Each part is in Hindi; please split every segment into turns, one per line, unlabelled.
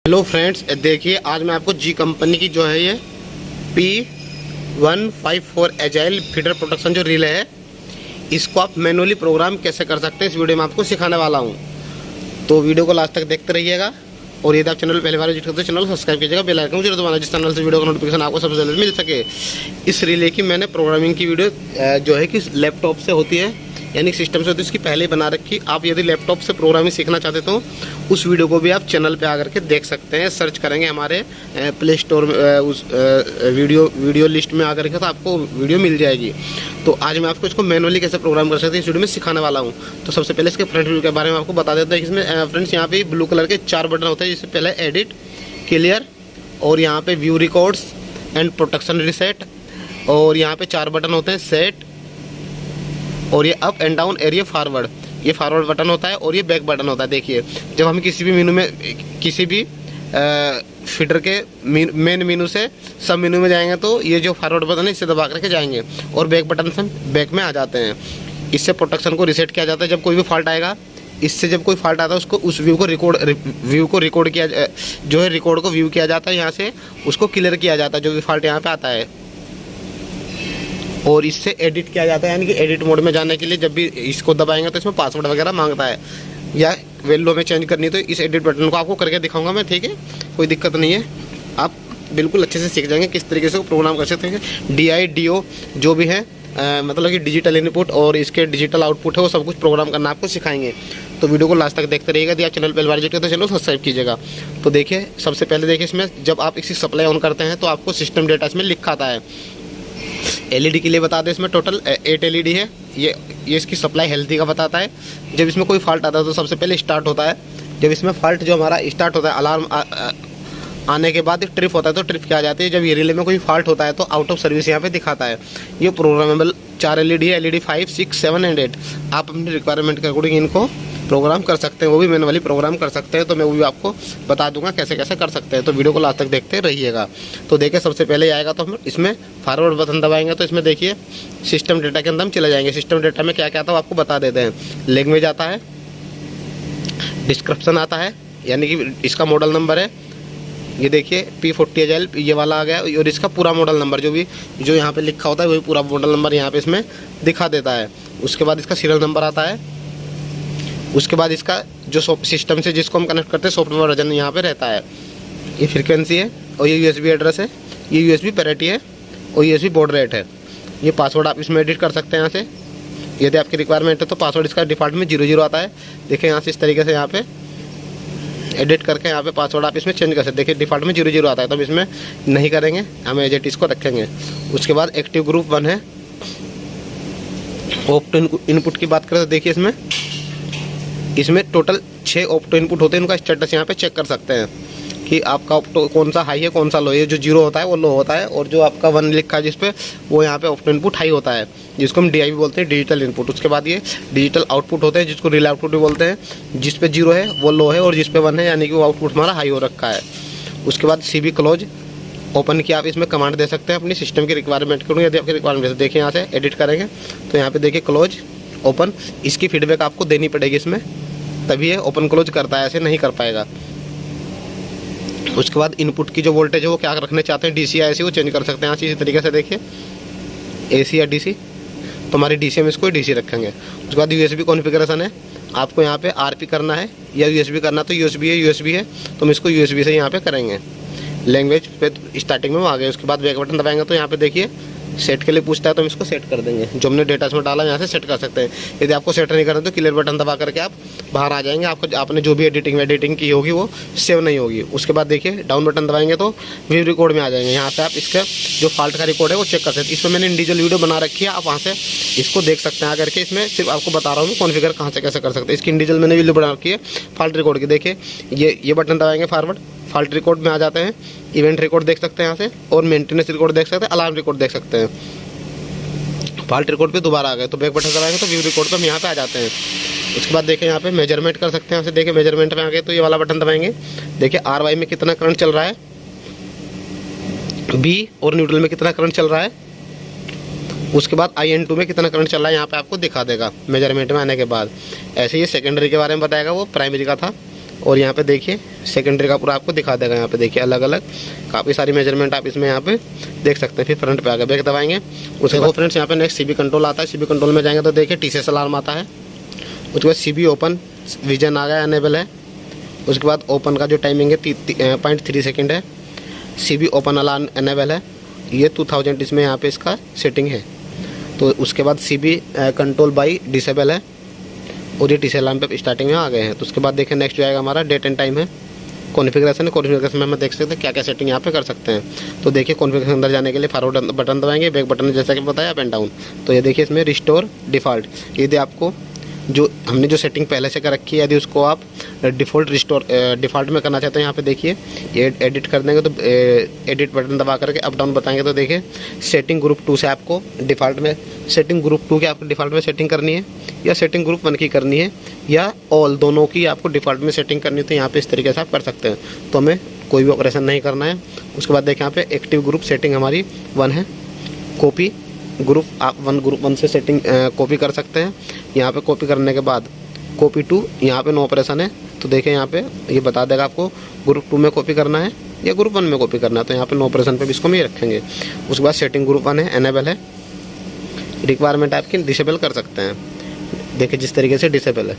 हेलो फ्रेंड्स, देखिए आज मैं आपको जी कंपनी की जो है ये P154 एजाइल फीडर प्रोटेक्शन जो रिले है, इसको आप मैनुअली प्रोग्राम कैसे कर सकते हैं इस वीडियो में आपको सिखाने वाला हूँ। तो वीडियो को लास्ट तक देखते रहिएगा और यदि आप चैनल पहली बार विजिट करते हैं चैनल सब्सक्राइब कीजिएगा, बेल आइकन जरूर दबाना जिस चैनल से वीडियो का नोटिफिकेशन आपको सबसे पहले मिल सके। इस रिले की मैंने प्रोग्रामिंग की वीडियो जो है कि लैपटॉप से होती है, यानी सिस्टम से होती है, इसकी पहले ही बना रखी। आप यदि लैपटॉप से प्रोग्रामिंग सीखना चाहते तो उस वीडियो को भी आप चैनल पे आकर के देख सकते हैं। सर्च करेंगे हमारे प्ले स्टोर में उस वीडियो लिस्ट में आकर के तो आपको वीडियो मिल जाएगी। तो आज मैं आपको इसको मैनुअली कैसे प्रोग्राम कर सकते हैं इस वीडियो में सिखाने वाला हूँ। तो सबसे पहले इसके फ्रंट व्यू के बारे में आपको बता देते हैं। इसमें फ्रेंड्स यहाँ पे ब्लू कलर के 4 बटन होते हैं, जिससे पहले एडिट, क्लियर और यहाँ पे view records and protection reset, और यहाँ पे 4 बटन होते हैं, सेट, और ये up and down area forward, ये फॉरवर्ड बटन होता है, और ये बैक बटन होता है। देखिए जब हम किसी भी मेनू में, किसी भी फीडर के मेन मेनू से सब मेनू में जाएंगे तो ये जो फॉरवर्ड बटन है इससे दबा करके जाएंगे और बैक बटन से बैक में आ जाते हैं। इससे प्रोटेक्शन को रिसेट किया जाता है जब कोई भी फॉल्ट आएगा। इससे जब कोई फॉल्ट आता है उसको उस व्यू को रिकॉर्ड किया, जो है रिकॉर्ड को व्यू किया जाता है, यहाँ से उसको क्लियर किया जाता है जो भी फॉल्ट यहाँ पे आता है। और इससे एडिट किया जाता है, यानी कि एडिट मोड में जाने के लिए जब भी इसको दबाएंगे तो इसमें पासवर्ड वगैरह मांगता है, या वैल्यू में चेंज करनी तो इस एडिट बटन को आपको करके दिखाऊंगा मैं, ठीक है, कोई दिक्कत नहीं है। आप बिल्कुल अच्छे से सीख जाएंगे किस तरीके से प्रोग्राम कर सकते हैं। DI/DO जो भी है, मतलब कि डिजिटल इनपुट और इसके डिजिटल आउटपुट है, वो सब कुछ प्रोग्राम करना आपको सिखाएंगे। तो वीडियो को लास्ट तक देखते रहिएगा। यदि आप चैनल पहली बार विजिट करते हैं तो चैनल सब्सक्राइब कीजिएगा। तो देखिए सबसे पहले देखिए इसमें जब आप इसकी सप्लाई ऑन करते हैं तो आपको सिस्टम डेटा इसमें लिखा आता है। LED के लिए बता दें, इसमें टोटल 8 LED है। ये इसकी सप्लाई हेल्थी का बताता है। जब इसमें कोई फॉल्ट आता है तो सबसे पहले स्टार्ट होता है। जब इसमें फॉल्ट जो हमारा स्टार्ट होता है, अलार्म आने के बाद ट्रिप होता है तो ट्रिप क्या आ जाती है। जब ये रिले में कोई फॉल्ट होता है तो आउट ऑफ सर्विस यहाँ पे दिखाता है। ये प्रोग्रामेबल 4 LED है, LED 5, 6, 7 एंड 8। आप अपनी रिक्वायरमेंट के अकॉर्डिंग इनको प्रोग्राम कर सकते हैं, वो भी मैनुअली प्रोग्राम कर सकते हैं। तो मैं वो भी आपको बता दूंगा कैसे कैसे कर सकते हैं। तो वीडियो को लास्ट तक देखते रहिएगा। तो देखिए सबसे पहले आएगा तो हम इसमें फॉरवर्ड बटन दबाएंगे तो इसमें देखिए सिस्टम डेटा के अंदर हम चले जाएंगे। सिस्टम डेटा में क्या क्या आता है आपको बता देते हैं। लैंग्वेज आता है, डिस्क्रिप्शन आता है, यानी कि इसका मॉडल नंबर है, ये देखिए P40 एजाइल ये वाला आ गया, और इसका पूरा मॉडल नंबर जो यहाँ पे लिखा होता है वही पूरा मॉडल नंबर यहाँ पे इसमें दिखा देता है। उसके बाद इसका सीरियल नंबर आता है। उसके बाद इसका जो सिस्टम से जिसको हम कनेक्ट करते हैं सॉफ्टवेयर वर्जन यहाँ पे रहता है। ये फ्रीक्वेंसी है, और ये USB एड्रेस है, ये USB पैरिटी है, और USB बॉड रेट है। ये पासवर्ड आप इसमें एडिट कर सकते हैं यहाँ से, यदि आपकी रिक्वायरमेंट है तो। पासवर्ड इसका डिफ़ॉल्ट में 00 आता है। देखिए यहाँ से इस तरीके से यहाँ पे एडिट करके यहाँ पे पासवर्ड आप इसमें चेंज कर सकते हैं। देखिए डिफ़ॉल्ट में 00 आता है, तो हम इसमें नहीं करेंगे, हम एज इट इसको रखेंगे। उसके बाद एक्टिव ग्रुप 1 है। ऑप्टो इनपुट की बात करें तो देखिए इसमें टोटल 6 ऑप्टो इनपुट होते हैं। उनका स्टेटस यहाँ पे चेक कर सकते हैं कि आपका ऑप्टो कौन सा हाई है कौन सा लो है। जो 0 होता है वो लो होता है, और जो आपका 1 लिखा है जिस पे, वो यहाँ पे ऑप्टो इनपुट हाई होता है, जिसको हम DI भी बोलते हैं, डिजिटल इनपुट। उसके बाद ये डिजिटल आउटपुट होते हैं, जिसको रिले आउटपुट भी बोलते हैं। जिस पे 0 है वो लो है, और जिस पे 1 है यानी कि वो आउटपुट हमारा हाई हो रखा है। उसके बाद CB क्लोज ओपन किया, आप इसमें कमांड दे सकते हैं अपनी सिस्टम की रिक्वायरमेंट के। यदि आपकी रिक्वायरमेंट है देखिए यहाँ से एडिट करेंगे तो यहाँ पे देखिए क्लोज ओपन, इसकी फीडबैक आपको देनी पड़ेगी इसमें, तभी ये ओपन क्लोज करता है, ऐसे नहीं कर पाएगा। उसके बाद इनपुट की जो वोल्टेज है वो क्या रखने चाहते हैं, DC या AC, वो चेंज कर सकते हैं यहाँ से इसी तरीके से। देखिए AC या DC, तो हमारी DC हम इसको DC रखेंगे। उसके बाद USB कॉन्फ़िगरेशन है, आपको यहाँ पे RP करना है या USB करना, तो USB है तो हम इसको USB से यहाँ पे करेंगे। लैंग्वेज पे स्टार्टिंग में आ गए। उसके बाद बैक बटन दबाएंगे तो यहाँ पे देखिए सेट के लिए पूछता है, तो हम इसको सेट कर देंगे। जो हमने डेटा इसमें डाला यहाँ से सेट कर सकते हैं। यदि आपको सेट नहीं करना तो क्लियर बटन दबा करके आप बाहर आ जाएंगे। आपने जो भी एडिटिंग की होगी वो सेव नहीं होगी। उसके बाद देखिए डाउन बटन दबाएंगे तो व्यू रिकॉर्ड में आ जाएंगे। यहाँ पे आप इसका जो फॉल्ट का रिकॉर्ड है वो चेक कर सकते हैं। इसमें मैंने इंडिविजुअल वीडियो बना रखी है, आप वहाँ से इसको देख सकते हैं आकर के। इसमें सिर्फ आपको बता रहा हूँ मैं कॉन्फ़िगर कहाँ से कैसे कर सकते हैं। इसकी इंडिविजुअल मैंने वीडियो बना रखी है फॉल्ट रिकॉर्ड की। देखिए ये बटन दबाएंगे फॉरवर्ड, फॉल्ट रिकॉर्ड में आ जाते हैं। इवेंट रिकॉर्ड देख सकते हैं यहाँ से, और मेंटेनेंस रिकॉर्ड देख सकते हैं, अलार्म रिकॉर्ड देख सकते हैं। फॉल्ट रिकॉर्ड पे दोबारा आ गए तो बैक बटन दबाएंगे तो व्यू रिकॉर्ड पे हम यहाँ पे आ जाते हैं। उसके बाद देखें यहाँ पे मेजरमेंट कर सकते हैं। यहाँ से देखिए मेजरमेंट में आ गए तो ये वाला बटन दबाएंगे। देखिए RY में कितना करंट चल रहा है, B और न्यूट्रल में कितना करंट चल रहा है। उसके बाद IN2 में कितना करंट चल रहा है यहाँ पे आपको दिखा देगा मेजरमेंट में आने के बाद। ऐसे ये सेकेंडरी के बारे में बताएगा, वो प्राइमरी का था, और यहाँ पे देखिए सेकेंडरी का पूरा आपको दिखा देगा। यहाँ पे देखिए अलग अलग काफ़ी सारी मेजरमेंट आप इसमें यहाँ पे देख सकते हैं। फिर फ्रंट पे आगे बैक दबाएंगे। उसके बाद फ्रेंड्स यहाँ पे नेक्स्ट CB कंट्रोल आता है। CB कंट्रोल में जाएंगे तो देखिए TCS अलार्म आता है। उसके बाद CB ओपन विजन आ गया, अनेबल है। उसके बाद ओपन का जो टाइमिंग है 0.3 सेकेंड है। CB ओपन अलार्म अनेबल है। ये 2000 इसमें यहाँ पे इसका सेटिंग है। तो उसके बाद CB कंट्रोल बाई डिसेबल है और ये TCS अलार्म पे स्टार्टिंग में आ गए हैं। तो उसके बाद देखें नेक्स्ट जो आएगा हमारा डेट एंड टाइम है। कॉन्फ़िगरेशन में हम देख सकते हैं क्या क्या सेटिंग यहाँ पे कर सकते हैं। तो देखिए कॉन्फ़िगरेशन अंदर जाने के लिए फॉरवर्ड बटन दबाएंगे, बैक बटन जैसा कि बताया अप एंड डाउन। तो ये देखिए इसमें रिस्टोर डिफ़ॉल्ट, यदि आपको जो हमने जो सेटिंग पहले से कर रखी है यदि उसको आप डिफ़ॉल्ट में करना चाहते हैं, यहाँ पे देखिए ये एडिट कर देंगे तो एडिट बटन दबा करके अप डाउन बताएंगे तो देखिए सेटिंग ग्रुप 2 से आपको डिफ़ॉल्ट में सेटिंग ग्रुप 2 की आपको डिफ़ॉल्ट में सेटिंग करनी है या सेटिंग ग्रुप 1 की करनी है या ऑल दोनों की आपको डिफ़ॉल्ट में सेटिंग करनी है। तो यहाँ पे इस तरीके से आप कर सकते हैं। तो हमें कोई भी ऑपरेशन नहीं करना है। उसके बाद देखिए यहाँ पे एक्टिव ग्रुप सेटिंग हमारी 1 है। कॉपी ग्रुप आप ग्रुप 1 से सेटिंग कॉपी कर सकते हैं। यहाँ पे कॉपी करने के बाद कॉपी 2 यहाँ पे नो ऑपरेशन है। तो देखें यहाँ पे ये बता देगा आपको ग्रुप 2 में कॉपी करना है या ग्रुप 1 में कॉपी करना है। तो यहाँ पे नो ऑपरेशन पे भी इसको हम ये रखेंगे। उसके बाद सेटिंग ग्रुप 1 है, अनेबल है। रिक्वायरमेंट आपकी डिसेबल कर सकते हैं, देखिए जिस तरीके से डिसेबल है।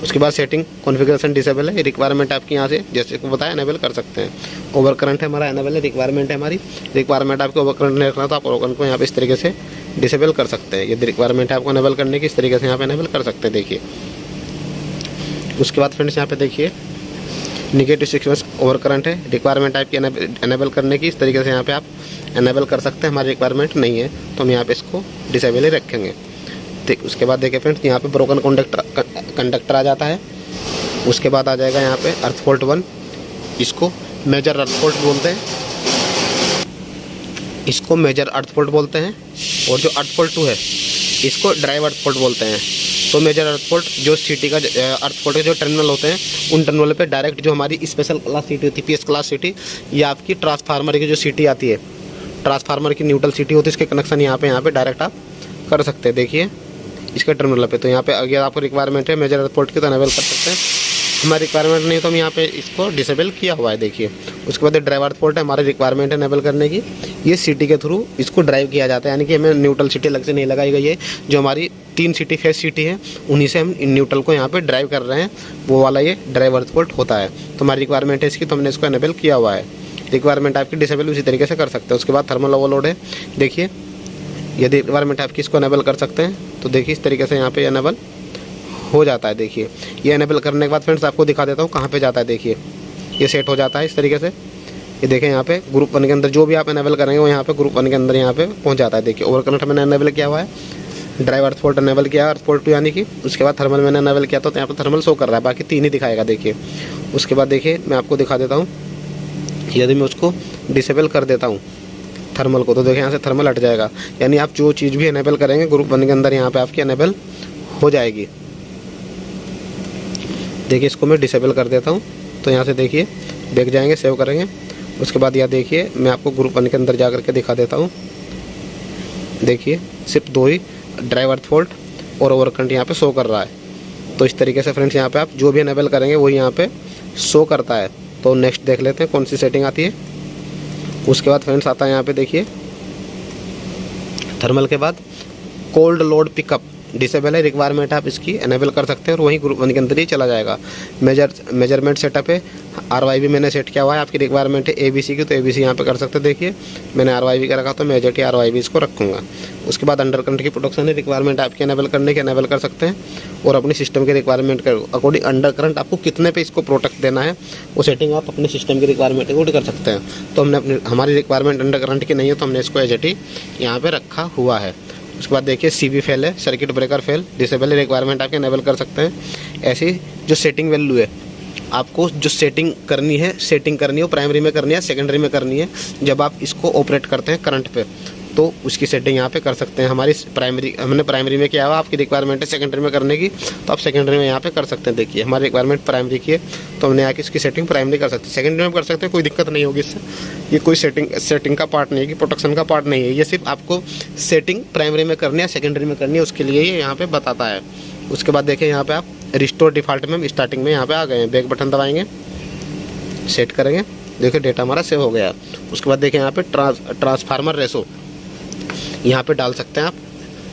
उसके बाद सेटिंग कॉन्फ़िगरेशन डिसेबल है। रिक्वायरमेंट आपकी यहाँ से जैसे को बताया अनेबल कर सकते हैं। ओवर करंट है हमारा अनेबल है। रिक्वायरमेंट है हमारी, रिक्वायरमेंट आपको ओवर करंट नहीं रखना तो आप ओवर करंट को यहाँ पे इस तरीके से डिसेबल कर सकते हैं। यदि रिक्वायरमेंट है आपको अनेबल करने की, इस तरीके से यहाँ पे अनेबल कर सकते हैं। देखिए उसके बाद फ्रेंड्स यहाँ पे देखिए निगेटिव सीक्वेंस ओवर करंट है। रिक्वायरमेंट आपकी अनेबल करने की, इस तरीके से यहाँ पे आप अनेबल कर सकते हैं। हमारी रिक्वायरमेंट नहीं है तो हम यहाँ पे इसको डिसेबल ही रखेंगे। ठीक, उसके बाद देखिए फ्रेंड्स यहाँ पे ब्रोकन कंडक्टर आ जाता है। उसके बाद आ जाएगा यहाँ पे अर्थ फॉल्ट 1, इसको मेजर अर्थ फॉल्ट बोलते हैं, इसको मेजर अर्थ फॉल्ट बोलते हैं। और जो अर्थ फॉल्ट 2 है इसको ड्राइव अर्थ फॉल्ट बोलते हैं। तो मेजर अर्थ फॉल्ट जो सिटी का अर्थ फॉल्ट के जो टर्मिनल होते हैं उन टर्मिनल पे डायरेक्ट जो हमारी स्पेशल क्लास सिटी होती है, PS क्लास सिटी, या आपकी ट्रांसफार्मर की जो सिटी आती है, ट्रांसफार्मर की न्यूट्रल सिटी होती है, इसके कनेक्शन यहाँ पे डायरेक्ट आप कर सकते हैं। देखिए इसके टर्मिनल पे। तो यहाँ पे अगर आपको रिक्वायरमेंट है मेजर अर्थ फॉल्ट की तो अनेबल कर सकते हैं। हमारी रिक्वायरमेंट नहीं तो हम यहाँ पे इसको डिसेबल किया हुआ है। देखिए उसके बाद ड्राइव अर्थ फॉल्ट है, हमारी रिक्वायरमेंट है अनेबल करने की। ये सिटी के थ्रू इसको ड्राइव किया जाता है, यानी कि हमें न्यूट्रल सिटी अलग से नहीं लगाई गई है। जो हमारी 3 सिटी फेस सिटी है उन्हीं से हम न्यूट्रल को यहाँ पे ड्राइव कर रहे हैं, वो वाला ये ड्राइव अर्थ फॉल्ट होता है। तो हमारी रिक्वायरमेंट है इसकी, तो हमने इसको अनेबल किया हुआ है। रिक्वायरमेंट आपकी डिसेबल उसी तरीके से कर सकते हैं। उसके बाद थर्मल ओवरलोड है। देखिए यदि रिक्वायरमेंट आपकी इसको अनेबल कर सकते हैं तो देखिए इस तरीके से यहाँ पे अनेबल हो जाता है। देखिए ये अनेबल करने के बाद फ्रेंड्स आपको दिखा देता हूँ कहाँ पे जाता है। देखिए ये सेट हो जाता है इस तरीके से। ये देखें यहाँ पे ग्रुप 1 के अंदर जो भी आप अनेबल करेंगे वो यहाँ पे ग्रुप 1 के अंदर यहाँ पे पहुँच जाता है। देखिए ओवर करंट मैंने अनेबल किया हुआ है, ड्राइव अर्थ फॉल्ट अनेबल किया, अर्थ फॉल्ट 2 यानी कि। उसके बाद थर्मल मैंने अनेबल किया तो यहाँ पर थर्मल शो कर रहा है, बाकी 3 ही दिखाएगा। देखिए उसके बाद देखिए मैं आपको दिखा देता हूँ, यदि मैं उसको डिसेबल कर देता हूँ थर्मल को तो देखिए यहाँ से थर्मल हट जाएगा, यानी आप जो चीज़ भी अनेबल करेंगे ग्रुप 1 के अंदर यहाँ पे आपकी अनेबल हो जाएगी। देखिए इसको मैं डिसेबल कर देता हूँ तो यहाँ से देखिए बैक जाएंगे, सेव करेंगे। उसके बाद यह देखिए मैं आपको ग्रुप 1 के अंदर जा करके दिखा देता हूँ। देखिए सिर्फ 2 ही ड्राइव अर्थ फॉल्ट और ओवर करंट यहाँ पे शो कर रहा है। तो इस तरीके से फ्रेंड्स यहाँ पे आप जो भी अनेबल करेंगे वही यहाँ पे शो करता है। तो नेक्स्ट देख लेते हैं कौन सी सेटिंग आती है। उसके बाद फ्रेंड्स आता है यहाँ पे देखिए थर्मल के बाद कोल्ड लोड पिकअप डिसेबल है। रिक्वायरमेंट आप इसकी अनेबल कर सकते हैं और वहीं ग्रुप 1 के अंदर ही चला जाएगा। मेजरमेंट सेटअप है, RYB मैंने सेट किया हुआ है। आपकी रिक्वायरमेंट है ABC की तो ABC यहाँ पे कर सकते हैं। देखिए मैंने RYB का रखा तो मैं AJT RYB इसको रखूँगा। उसके बाद अंडर करंट की प्रोटेक्शन है, रिक्वायरमेंट आपकी अनेबल करने की अनेबल कर सकते हैं और अपनी सिस्टम के रिक्वायरमेंट के अकॉर्डिंग अंडर करंट आपको कितने पे इसको प्रोटेक्ट देना है वो सेटिंग आप अपने सिस्टम की रिक्वायरमेंट के अकॉर्डिंग कर सकते हैं। तो हमने हमारी रिक्वायरमेंट अंडर करंट की नहीं है तो हमने इसको AJT यहाँ पर रखा हुआ है। उसके बाद देखिए CB फेल है, सर्किट ब्रेकर फेल डिसेबल है, रिक्वायरमेंट आपके अनेबल कर सकते हैं। ऐसी जो सेटिंग वैल्यू है आपको जो सेटिंग करनी है वो प्राइमरी में करनी है, सेकेंडरी में करनी है। जब आप इसको ऑपरेट करते हैं करंट पे तो उसकी सेटिंग यहाँ पे कर सकते हैं। हमारी प्राइमरी हमने प्राइमरी में किया हुआ, आपकी रिक्वायरमेंट है सेकेंडरी में करने की तो आप सेकेंडरी में यहाँ पे कर सकते हैं। देखिए हमारी रिक्वायरमेंट प्राइमरी की है तो हमने यहाँ की इसकी सेटिंग प्राइमरी कर सकते हैं, सेकेंडरी में कर सकते हैं, कोई दिक्कत नहीं होगी इससे। ये कोई सेटिंग का पार्ट नहीं है कि प्रोटेक्शन का पार्ट नहीं है, ये सिर्फ आपको सेटिंग प्राइमरी में करनी है सेकेंडरी में करनी है उसके लिए ये यहाँ पर बताता है। उसके बाद देखिए यहाँ पर आप रिस्टोर डिफ़ॉल्ट में हम स्टार्टिंग में यहाँ पे आ गए हैं। बैक बटन दबाएंगे, सेट करेंगे, देखिए डेटा हमारा सेव हो गया। उसके बाद देखिए यहाँ पे ट्रांसफार्मर रेशो यहाँ पे डाल सकते हैं आप,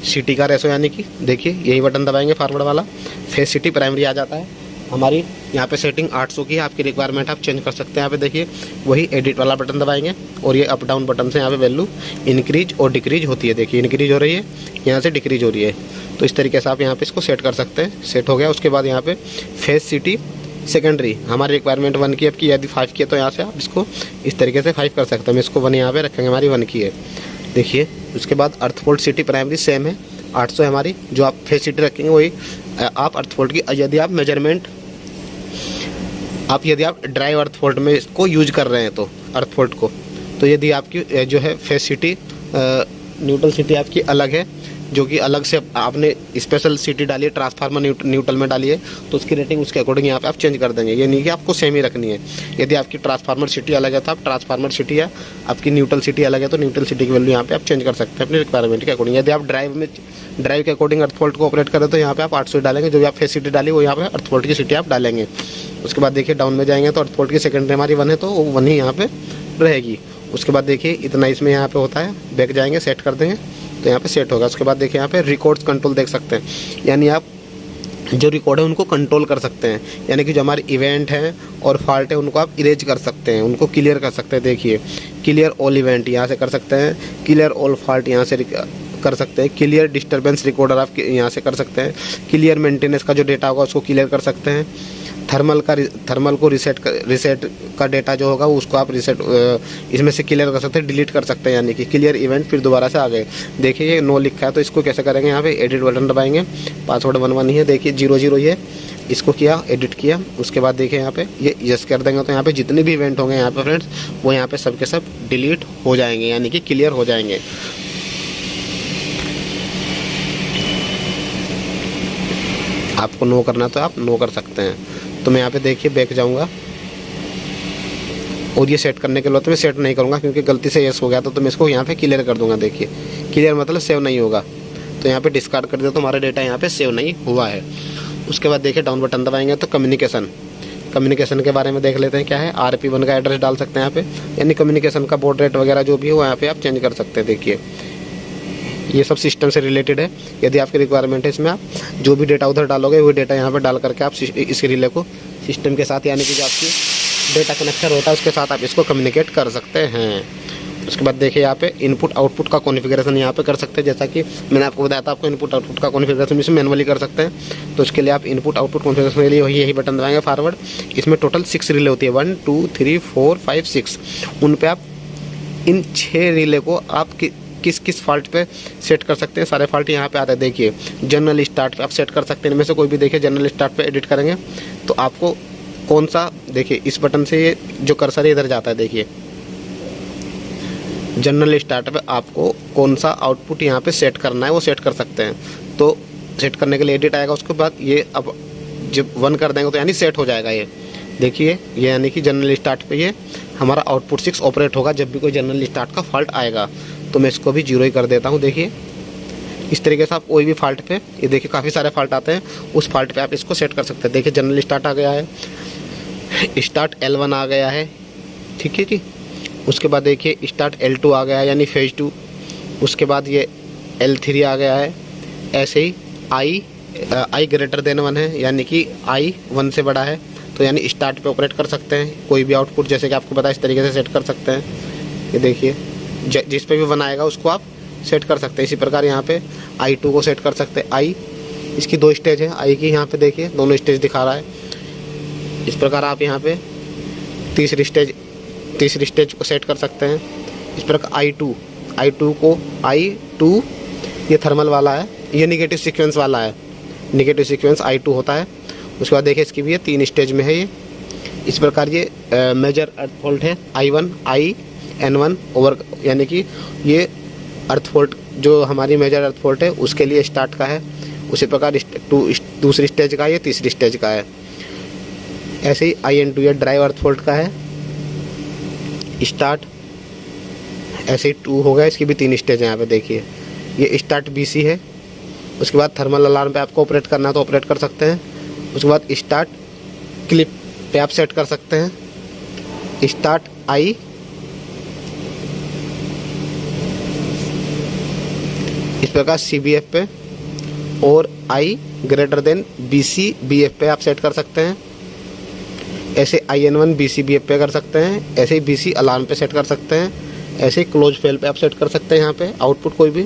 सिटी का रेशो, यानी कि देखिए यही बटन दबाएंगे फॉरवर्ड वाला, फेस सिटी प्राइमरी आ जाता है। हमारी यहाँ पे सेटिंग 800 की है, आपकी रिक्वायरमेंट आप चेंज कर सकते हैं। यहाँ पे देखिए वही एडिट वाला बटन दबाएंगे और ये अप डाउन बटन से यहाँ पे वैल्यू इंक्रीज और डिक्रीज होती है। देखिए इंक्रीज हो रही है, यहाँ से डिक्रीज हो रही है। तो इस तरीके से आप यहाँ पे इसको सेट कर सकते हैं। सेट हो गया। उसके बाद यहाँ पे फेस सिटी सेकेंडरी हमारी रिक्वायरमेंट 1 की आपकी, यदि 5 की है तो यहाँ से आप इसको इस तरीके से 5 कर सकते हैं। हम इसको 1 यहाँ पे रखेंगे, हमारी 1 की है। देखिए उसके बाद अर्थफोल्ड सिटी प्राइमरी सेम है, 800 है हमारी। जो आप फेस सिटी रखेंगे वही आप अर्थफोल्ड की, यदि आप मेजरमेंट यदि आप ड्राइव अर्थफोल्ड में इसको यूज कर रहे हैं तो अर्थफोल्ड को, तो यदि आपकी जो है फेस सिटी न्यूट्रल सिटी आपकी अलग है, जो कि अलग से आपने स्पेशल सिटी डाली है, ट्रांसफार्मर न्यूट्रल में डाली है, तो उसकी रेटिंग उसके अकॉर्डिंग यहाँ पे आप चेंज कर देंगे। ये नहीं कि आपको सेम ही रखनी है। यदि आपकी ट्रांसफार्मर सिटी अलग है तो आप ट्रांसफार्मर सिटी है, आपकी न्यूट्रल सिटी अलग है तो न्यूट्रल सिटी की वैल्यू यहाँ पे आप चेंज कर सकते हैं अपनी रिक्वायरमेंट के अकॉर्डिंग। यदि आप ड्राइव के अकॉर्डिंग अर्थफोल्ड को ऑपरेट करें तो यहाँ पे आप 800 डालेंगे, जो भी आप फेस सिटी डाली वो यहाँ पे अर्थफोल्ड की सिटी आप डालेंगे। उसके बाद देखिए डाउन में जाएंगे तो अर्थफोल्ड की सेकेंडरी हमारी 1 है तो वो 1 ही यहाँ पे रहेगी। उसके बाद देखिए इतना इसमें यहाँ पे होता है। बैक जाएंगे, सेट कर देंगे तो यहाँ पे सेट होगा। उसके बाद देखिए यहाँ पे रिकॉर्ड्स कंट्रोल देख सकते हैं, यानी आप जो रिकॉर्ड है उनको कंट्रोल कर सकते हैं, यानी कि जो हमारे इवेंट हैं और फॉल्ट है उनको आप इरेज कर सकते हैं, उनको क्लियर कर सकते हैं। देखिए क्लियर ऑल इवेंट यहाँ से कर सकते हैं, क्लियर ऑल फॉल्ट यहाँ से कर सकते हैं, क्लियर डिस्टर्बेंस रिकॉर्डर आप यहाँ से कर सकते हैं, क्लियर मेंटेनेंस का जो डेटा होगा उसको क्लियर कर सकते हैं, थर्मल को रिसेट का डेटा जो होगा उसको आप रिसेट इसमें से क्लियर कर सकते हैं, डिलीट कर सकते हैं, यानी कि क्लियर इवेंट फिर दोबारा से आ गए। देखिए ये नो लिखा है तो इसको कैसे करेंगे, यहाँ पे एडिट बटन दबाएंगे, पासवर्ड 11 ही है, देखिए 00 ही है, इसको किया एडिट किया। उसके बाद देखिए यहाँ पे ये यस कर देंगे तो यहाँ पे जितने भी इवेंट होंगे यहाँ पे फ्रेंड्स वो यहाँ पे सब के सब डिलीट हो जाएंगे, यानी कि क्लियर हो जाएंगे। आपको नो करना तो आप नो कर सकते हैं। तो मैं यहाँ पे देखिए बैक जाऊँगा और ये सेट करने के लिए तो मैं सेट नहीं करूँगा क्योंकि गलती से यस हो गया तो मैं इसको यहाँ पे क्लियर कर दूँगा। देखिए क्लियर मतलब सेव नहीं होगा, तो यहाँ पे डिस्कार्ड कर दिया तो हमारा डेटा यहाँ पे सेव नहीं हुआ है। उसके बाद देखिए डाउन बटन दबाएंगे तो कम्युनिकेशन के बारे में देख लेते हैं क्या है। RP1 का एड्रेस डाल सकते हैं यहाँ पे, यानी कम्युनिकेशन का बॉड रेट वगैरह जो भी हो यहाँ पे आप चेंज कर सकते हैं। देखिए ये सब सिस्टम से रिलेटेड है। यदि आपकी रिक्वायरमेंट है इसमें आप जो भी डेटा उधर डालोगे वही डेटा यहाँ पे डाल करके आप इस रिले को सिस्टम के साथ, यानी कि जो आपकी डेटा कनेक्टर होता है उसके साथ आप इसको कम्युनिकेट कर सकते हैं। उसके बाद देखिए यहाँ पे इनपुट आउटपुट का कॉन्फ़िगरेशन यहाँ पे कर सकते हैं। जैसा कि मैंने आपको बताया था, आपको इनपुट आउटपुट का कॉन्फ़िगरेशन इसमें मैनुअली कर सकते हैं। तो इसके लिए आप इनपुट आउटपुट कॉन्फ़िगरेशन के लिए वही यही बटन दबाएंगे फॉरवर्ड। इसमें टोटल 6 रिले होती है, 1 2 3 4 5 6। उन पे आप इन 6 रिले को आप किस फॉल्ट पे सेट कर सकते हैं। सारे फॉल्ट यहाँ पे आते हैं। देखिए जनरल स्टार्ट पे आप सेट कर सकते हैं, इनमें से कोई भी। देखिए जनरल स्टार्ट पे एडिट करेंगे तो आपको कौन सा, देखिए इस बटन से ये जो कर्सर है इधर जाता है। देखिए जनरल स्टार्ट पे आपको कौन सा आउटपुट यहाँ पे सेट करना है वो सेट कर सकते हैं। तो सेट करने के लिए एडिट आएगा, उसके बाद ये अब जब 1 कर देंगे तो यानी सेट हो जाएगा। ये देखिए ये यानी कि जनरल स्टार्ट पे ये हमारा आउटपुट 6 ऑपरेट होगा जब भी कोई जनरल स्टार्ट का फॉल्ट आएगा। तो मैं इसको भी 0 ही कर देता हूँ। देखिए इस तरीके से आप कोई भी फॉल्ट पे, ये देखिए काफ़ी सारे फॉल्ट आते हैं, उस फॉल्ट पे आप इसको सेट कर सकते हैं। देखिए जनरल स्टार्ट आ गया है, स्टार्ट L1 आ गया है, ठीक है जी। उसके बाद देखिए स्टार्ट L2 आ गया है, यानी फेज 2। उसके बाद ये L3 आ गया है। ऐसे ही I ग्रेटर देन 1 है, यानी कि I 1 से बड़ा है, तो यानी स्टार्ट पे ऑपरेट कर सकते हैं। कोई भी आउटपुट जैसे कि आपको पता है इस तरीके से सेट कर सकते हैं। ये देखिए जिस पे भी 1 आएगा उसको आप सेट कर सकते हैं। इसी प्रकार यहाँ पे I2 को सेट कर सकते हैं। इसकी 2 स्टेज है I की, यहाँ पे देखिए दोनों स्टेज दिखा रहा है। इस प्रकार आप यहाँ पे तीसरी स्टेज को सेट कर सकते हैं। इस प्रकार I2 को I2 ये थर्मल वाला है, ये निगेटिव सीक्वेंस वाला है, निगेटिव सीक्वेंस I2 होता है। उसके बाद देखिए इसकी भी ये 3 स्टेज में है ये। इस प्रकार ये मेजर अर्थ फॉल्ट है I1 N1 ओवर, यानी कि ये अर्थ फॉल्ट जो हमारी मेजर अर्थ फॉल्ट है उसके लिए स्टार्ट का है। उसी प्रकार दूसरी स्टेज का, ये तीसरी स्टेज का है। ऐसे ही IN2 ये ड्राइव अर्थ फॉल्ट का है, स्टार्ट। ऐसे ही 2 हो गया, इसकी भी 3 स्टेज है। यहाँ पे देखिए ये स्टार्ट BC है। उसके बाद थर्मल अलार्म पे आपको ऑपरेट करना है तो ऑपरेट कर सकते हैं। उसके बाद स्टार्ट क्लिप पे आप सेट कर सकते हैं, स्टार्ट आई, इस प्रकार CBF पे, और आई ग्रेटर देन BC BF पे आप सेट कर सकते हैं। ऐसे IN1 BC BF पे कर सकते हैं, ऐसे ही BC अलार्म पे सेट कर सकते हैं, ऐसे ही क्लोज फेल पे आप सेट कर सकते हैं यहाँ पे आउटपुट कोई भी,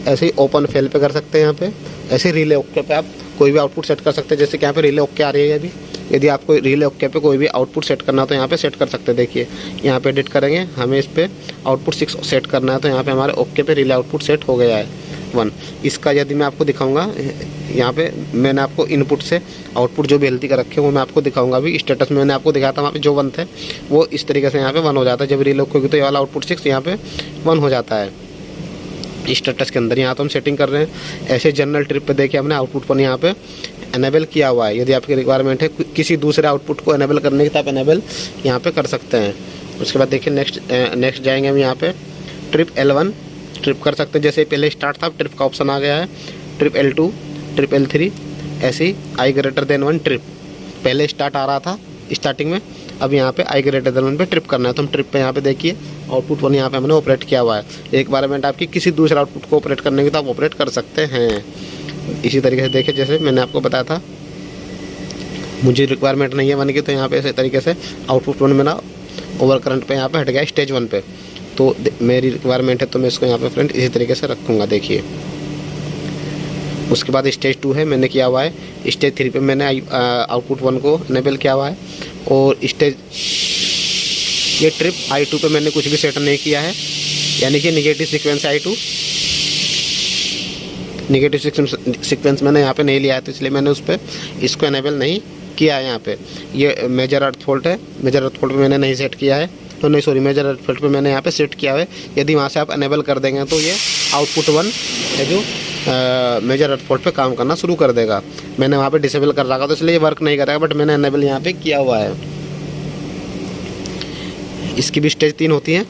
ऐसे ही ओपन फेल पे कर सकते हैं यहाँ पे, ऐसे रिले ओके पे आप कोई भी आउटपुट सेट कर सकते हैं। जैसे कि यहाँ पे रिले ओके आ रही है अभी, यदि आपको रिले ओके पे कोई भी आउटपुट सेट करना हो तो यहाँ पे सेट कर सकते हैं। देखिए यहाँ पे एडिट करेंगे, हमें इस पे आउटपुट 6 सेट करना है तो यहाँ पे हमारे ओके पे रिले आउटपुट सेट हो गया है 1। इसका यदि मैं आपको दिखाऊंगा, यहाँ पे मैंने आपको इनपुट से आउटपुट जो भी हेल्थी कर रखे हैं वो मैं आपको दिखाऊंगा। अभी स्टेटस में मैंने आपको दिखाया था, वहाँ पे जो 1 थे वो इस तरीके से यहाँ पे 1 हो जाता है। जब रिले ओके होगी तो ये वाला आउटपुट 6 यहाँ पे 1 हो जाता है स्टेटस के अंदर। यहाँ तो हम सेटिंग कर रहे हैं। ऐसे जनरल ट्रिप पे देखिए हमने आउटपुट पर यहाँ पे एनेबल किया हुआ है। यदि आपकी रिक्वायरमेंट है किसी दूसरे आउटपुट को एनेबल करने की तो आप एनेबल यहाँ पे कर सकते हैं। उसके बाद देखिए नेक्स्ट जाएंगे हम यहाँ पे ट्रिप L1 ट्रिप कर सकते हैं। जैसे पहले स्टार्ट था, ट्रिप का ऑप्शन आ गया है, ट्रिप L2, ट्रिप L3, ऐसे ही I ग्रेटर देन 1 ट्रिप। पहले स्टार्ट आ रहा था स्टार्टिंग में, अब यहाँ पे I ग्रेटर देन 1 पे ट्रिप करना है तो हम ट्रिप पे यहाँ पे देखिए आउटपुट 1 यहाँ पे हमने ऑपरेट किया हुआ है। एक रिक्वायरमेंट आपकी किसी दूसरे आउटपुट को ऑपरेट करने की तो आप ऑपरेट कर सकते हैं। इसी तरीके से देखिए जैसे मैंने आपको बताया था, मुझे रिक्वायरमेंट नहीं है 1 की तो यहाँ पे इसी तरीके से आउटपुट 1 मेरा ओवर करंट पे यहाँ पे हट गया स्टेज 1 पे। तो मेरी रिक्वायरमेंट है तो मैं इसको यहाँ पे फ्रेंड इसी तरीके से रखूँगा। देखिए उसके बाद स्टेज 2 है मैंने किया हुआ है, स्टेज 3 पे मैंने आउटपुट 1 को इनेबल किया हुआ है, और स्टेज ये ट्रिप I2 पे मैंने कुछ भी सेट नहीं किया है, यानी कि negative sequence I2, negative sequence मैंने यहाँ पे नहीं लिया है तो इसलिए मैंने उस पर इसको इनेबल नहीं किया है। यहाँ पे ये मेजर अर्थ फॉल्ट है, मेजर अर्थ फॉल्ट पे मैंने नहीं सेट किया है, तो नहीं सॉरी मेजर अर्थ फॉल्ट पे मैंने यहाँ पे सेट किया है। यदि वहाँ से आप इनेबल कर देंगे तो ये आउटपुट 1 है जो मेजर अर्थ फॉल्ट पे काम करना शुरू कर देगा। मैंने वहाँ पे डिसेबल कर रखा तो इसलिए ये वर्क नहीं करेगा, बट मैंने इनेबल यहाँ पे किया हुआ है। इसकी भी स्टेज 3 होती है।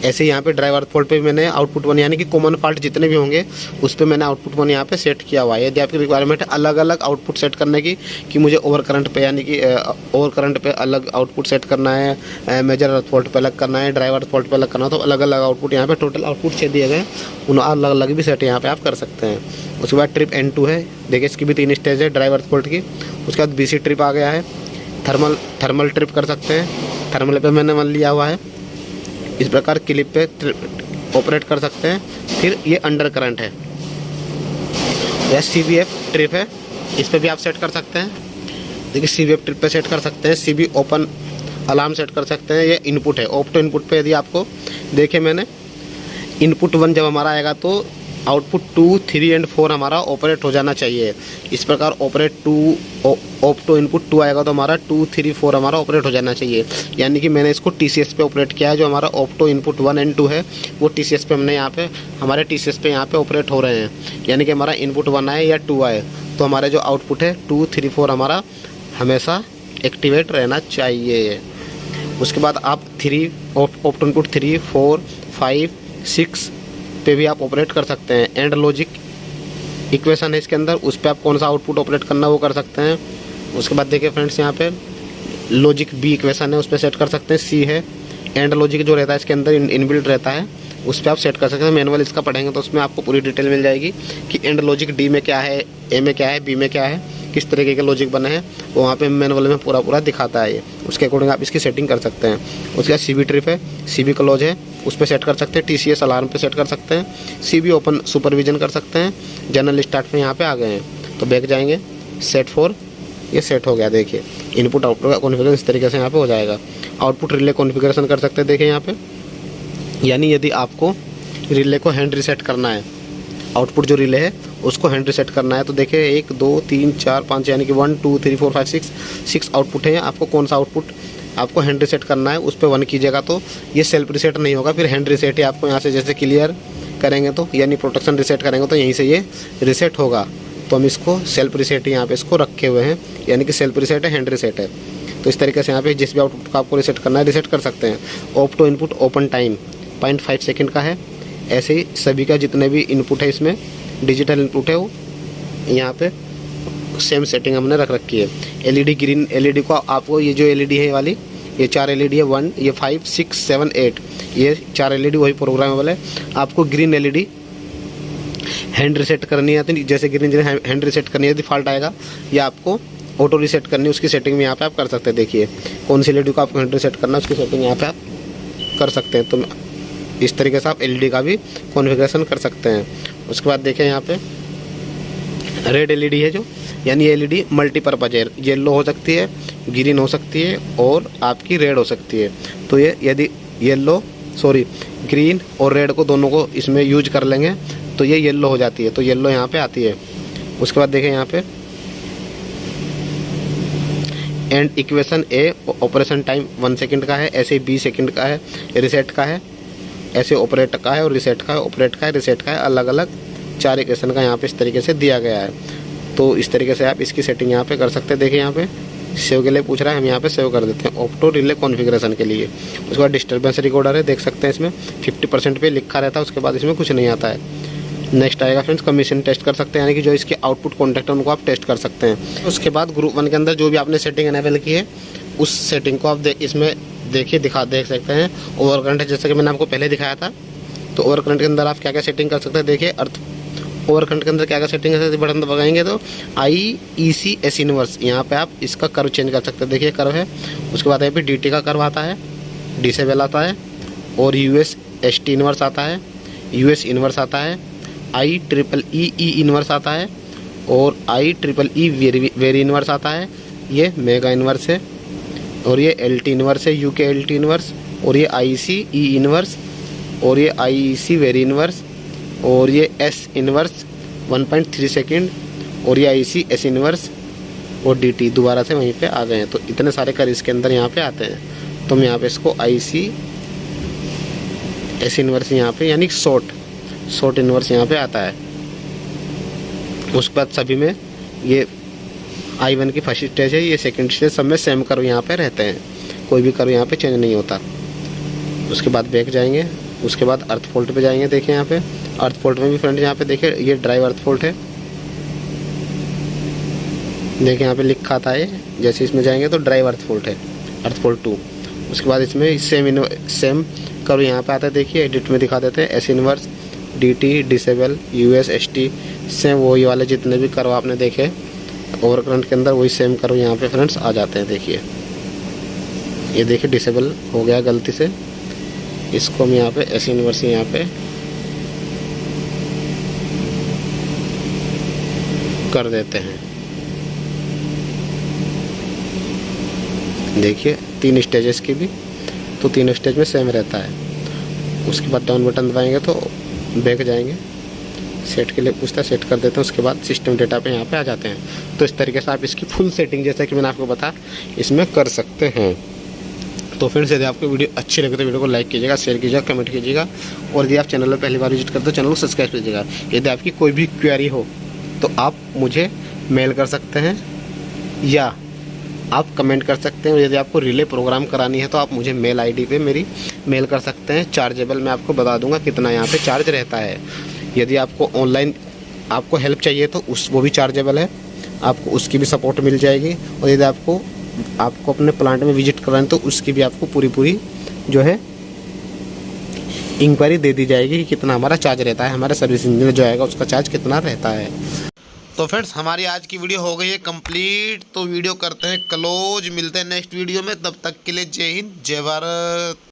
ऐसे यहाँ पे ड्राइव अर्थ फॉल्ट पे मैंने आउटपुट 1 यानी कि कॉमन फॉल्ट जितने भी होंगे उस पर मैंने आउटपुट 1 यहाँ पे सेट किया हुआ है। यदि आपकी रिक्वायरमेंट है अलग अलग आउटपुट सेट करने की कि मुझे ओवर करंट पे यानी कि ओवर करंट पे अलग आउटपुट सेट करना है, मेजर अर्थ फॉल्ट पे अलग करना है, ड्राइव अर्थ फॉल्ट पे अलग करना है, तो अलग अलग आउटपुट यहाँ पे टोटल आउटपुट 6 दिए गए, उन अलग अलग भी सेट यहाँ पे आप कर सकते हैं। उसके बाद ट्रिप N2 है, देखिए इसकी भी 3 स्टेज है ड्राइव अर्थ फॉल्ट की। उसके बाद BC ट्रिप आ गया है, थर्मल ट्रिप कर सकते हैं, थर्मल पे मैंने 1 लिया हुआ है। इस प्रकार क्लिप पे ऑपरेट कर सकते हैं। फिर ये अंडर करंट है, यह CBF ट्रिप है, इस पे भी आप सेट कर सकते हैं। देखिए CBF ट्रिप पे सेट कर सकते हैं, CB ओपन अलार्म सेट कर सकते हैं। ये इनपुट है, ऑप्टो इनपुट पे यदि आपको देखिए मैंने इनपुट 1 जब हमारा आएगा तो आउटपुट 2, 3 और 4 हमारा ऑपरेट हो जाना चाहिए। इस प्रकार ऑपरेट 2 ऑप्टो इनपुट 2 आएगा तो हमारा 2, 3, 4 हमारा ऑपरेट हो जाना चाहिए। यानी कि मैंने इसको TCS पे ऑपरेट किया है। जो हमारा ऑप्टो इनपुट 1 और 2 है वो TCS पे हमने यहाँ पे हमारे TCS पे यहाँ पे ऑपरेट हो रहे हैं। यानी कि हमारा इनपुट 1 आए या 2 आए तो हमारे जो आउटपुट है 2, 3, 4 हमारा हमेशा एक्टिवेट रहना चाहिए। उसके बाद आप ऑप्टो इनपुट 3, 4, 5, 6 पे भी आप ऑपरेट कर सकते हैं। एंड लॉजिक इक्वेशन है इसके अंदर, उस पर आप कौन सा आउटपुट ऑपरेट करना वो कर सकते हैं। उसके बाद देखिए फ्रेंड्स यहाँ पे लॉजिक B इक्वेशन है, उस पर सेट कर सकते हैं। C है एंड लॉजिक जो रहता है इसके अंदर इनबिल्ट रहता है, उस पर आप सेट कर सकते हैं। मैनुअल इसका पढ़ेंगे तो उसमें आपको पूरी डिटेल मिल जाएगी कि एंड लॉजिक D में क्या है, A में क्या है, B में क्या है, किस तरीके के लॉजिक बने हैं, वो वहाँ पे मैनुअल में पूरा दिखाता है। ये उसके अकॉर्डिंग आप इसकी सेटिंग कर सकते हैं। उसके बाद CB ट्रिप है, CB क्लोज है, उस पर सेट कर सकते हैं। TCS अलार्म पे सेट कर सकते हैं। CB ओपन सुपरविजन कर सकते हैं। जनरल स्टार्ट में यहाँ पे आ गए हैं तो बैक जाएंगे, सेट 4 ये सेट हो गया। देखिए इनपुट आउटपुट का कॉन्फ़िगरेशन इस तरीके से यहाँ पे हो जाएगा। आउटपुट रिले कॉन्फ़िगरेशन कर सकते हैं, देखिए यहाँ पे, यानी यदि आपको रिले को हैंड रीसेट करना है, आउटपुट जो रिले है उसको हैंड रीसेट करना है तो देखिए 1, 2, 3, 4, 5 यानी कि 1, 2, 3, 4, 5, 6 आउटपुट है। आपको कौन सा आउटपुट आपको हैंड रीसेट करना है उस पर 1 कीजिएगा तो ये सेल्फ रीसेट नहीं होगा, फिर हैंड रीसेट ही आपको यहाँ से जैसे क्लियर करेंगे तो यानी प्रोटेक्शन रीसेट करेंगे तो यहीं से ये रीसेट होगा। तो हम इसको सेल्फ रीसेट यहाँ पे इसको रखे हुए हैं, यानी कि सेल्फ रीसेट है, हैंड रीसेट है। तो इस तरीके से यहाँ पे जिस भी आउटपुट का आपको रीसेट करना है रीसेट कर सकते हैं। Opto input open time 0.5 second का है। ऐसे ही सभी का जितने भी इनपुट है इसमें डिजिटल इनपुट है वो यहाँ पे सेम सेटिंग हमने रख रखी है। एलईडी ग्रीन एलईडी को आपको ये जो एलईडी है वाली, ये 4 एलईडी है, 1 ये 5 6 7 8, ये 4 एलईडी वही प्रोग्रामेबल है। आपको ग्रीन एलईडी हैंड रिसेट करनी है, तो जैसे ग्रीन हैंड रिसेट करनी है डिफ़ॉल्ट आएगा, या आपको ऑटो रिसेट करनी है, उसकी सेटिंग भी यहाँ पे आप कर सकते हैं। देखिए कौन सी एलईडी को आपको हैंड रिसेट करना है उसकी सेटिंग यहाँ पे आप कर सकते हैं। तो इस तरीके से आप एलईडी का भी कॉन्फ़िगरेशन कर सकते हैं। उसके बाद देखें यहाँ पे रेड एलईडी है जो, यानी ये एलईडी मल्टीपर्पज़ है, येलो हो सकती है, ग्रीन हो सकती है और आपकी रेड हो सकती है। तो ये यदि ग्रीन और रेड को दोनों को इसमें यूज कर लेंगे तो ये येलो हो जाती है, तो येलो यहाँ पे आती है। उसके बाद देखें यहाँ पे and equation A operation time 1 second का है, ऐसे 20 सेकंड का है, रिसेट का है, ऐसे ऑपरेट का है और रिसेट का है, ऑपरेट का है, रिसेट का है, अलग अलग 4 इक्वेशन का यहाँ पे इस तरीके से दिया गया है। तो इस तरीके से आप इसकी सेटिंग यहाँ पे कर सकते हैं। देखिए यहाँ पे सेव के लिए पूछ रहा है, हम यहाँ पे सेव कर देते हैं ऑप्टो रिले कॉन्फ़िगरेशन के लिए। उसके बाद डिस्टर्बेंस रिकॉर्डर है, देख सकते हैं इसमें 50% पे लिखा रहता है, उसके बाद इसमें कुछ नहीं आता है। नेक्स्ट आएगा फ्रेंड्स कमीशन टेस्ट कर सकते हैं, यानी कि जो इसके आउटपुट कॉन्टैक्ट है उनको आप टेस्ट कर सकते हैं। उसके बाद ग्रुप 1 के अंदर जो भी आपने सेटिंग एनेबल की है उस सेटिंग को आप इसमें देखिए देख सकते हैं। ओवर करंट है, जैसे कि मैंने आपको पहले दिखाया था। तो ओवर करंट के अंदर आप क्या क्या सेटिंग कर सकते हैं, देखिए अर्थ ओवर करंट के अंदर क्या क्या सेटिंग है, बटन दबाएंगे तो IEC S इनवर्स यहाँ पे आप इसका कर्व चेंज कर सकते हैं। देखिए कर्व है, उसके बाद यहाँ पे DT का कर्व आता है, डिसेबल आता है, और US ST इनवर्स आता है, US इनवर्स आता है, IEEE इनवर्स आता है, और IEEE वेरी इनवर्स आता है, ये मेगा इनवर्स है, और ये LT इनवर्स है, UK LT इनवर्स, और ये IC E इनवर्स, और ये IEC वेरी इनवर्स, और ये S इनवर्स 1.3 सेकंड, और ये IC S इनवर्स और DT दोबारा से वहीं पे आ गए हैं। तो इतने सारे कर इसके अंदर यहाँ पे आते हैं। तो हम यहाँ पे इसको IC S इनवर्स यहाँ पे यानी शॉर्ट इनवर्स यहाँ पे आता है। उसके बाद सभी में ये I1 की फर्स्ट स्टेज है, ये सेकंड स्टेज, सब में सेम कर्व यहाँ पे रहते हैं, कोई भी कर्व यहाँ पे चेंज नहीं होता। उसके बाद बैक जाएंगे, उसके बाद अर्थ फॉल्ट पे जाएंगे। देखिए यहाँ पे अर्थ फॉल्ट में भी फ्रेंड यहाँ पे देखिए ये ड्राइव अर्थ फॉल्ट है, देखिए यहाँ पे लिखा था ये, जैसे इसमें जाएंगे तो ड्राइव अर्थ फॉल्ट है, अर्थ फॉल्ट 2। उसके बाद इसमें सेम कर्व यहाँ पे आता है, देखिए एडिट में दिखा देते हैं, S inverse, DT disable, US ST, same वही वाले जितने भी कर्व आपने देखे ओवर करंट के अंदर वही सेम कर्व यहाँ पे फ्रेंड्स आ जाते हैं। देखिए ये देखिए डिसेबल हो गया गलती से, इसको हम यहाँ पे S इनवर्स यहाँ पे कर देते हैं। देखिए 3 स्टेजेस की भी, तो 3 स्टेज में सेम रहता है। उसके बाद डाउन बटन दबाएंगे तो बैक जाएंगे, सेट के लिए पूछता है, सेट कर देते हैं। उसके बाद सिस्टम डेटा पे यहाँ पे आ जाते हैं। तो इस तरीके से आप इसकी फुल सेटिंग जैसा कि मैंने आपको बताया इसमें कर सकते हैं। तो फ्रेंड्स यदि आपको वीडियो अच्छी लगे तो वीडियो को लाइक कीजिएगा, शेयर कीजिएगा, कमेंट कीजिएगा, और यदि आप चैनल पर पहली बार विजिट करते हो चैनल को सब्सक्राइब कीजिएगा। यदि आपकी कोई भी क्वेरी हो तो आप मुझे मेल कर सकते हैं या आप कमेंट कर सकते हैं। और यदि आपको रिले प्रोग्राम करानी है तो आप मुझे मेल ID पे मेरी मेल कर सकते हैं। चार्जेबल मैं आपको बता दूंगा कितना यहाँ पे चार्ज रहता है। यदि आपको ऑनलाइन आपको हेल्प चाहिए तो वो भी चार्जेबल है, आपको उसकी भी सपोर्ट मिल जाएगी। और यदि आपको अपने प्लांट में विजिट कराना तो उसकी भी आपको पूरी जो है इंक्वायरी दे दी जाएगी कि कितना हमारा चार्ज रहता है, हमारा सर्विस इंजीनियर जो आएगा उसका चार्ज कितना रहता है। तो फ्रेंड्स हमारी आज की वीडियो हो गई है कंप्लीट। तो वीडियो करते हैं क्लोज, मिलते हैं नेक्स्ट वीडियो में, तब तक के लिए जय हिंद जय भारत।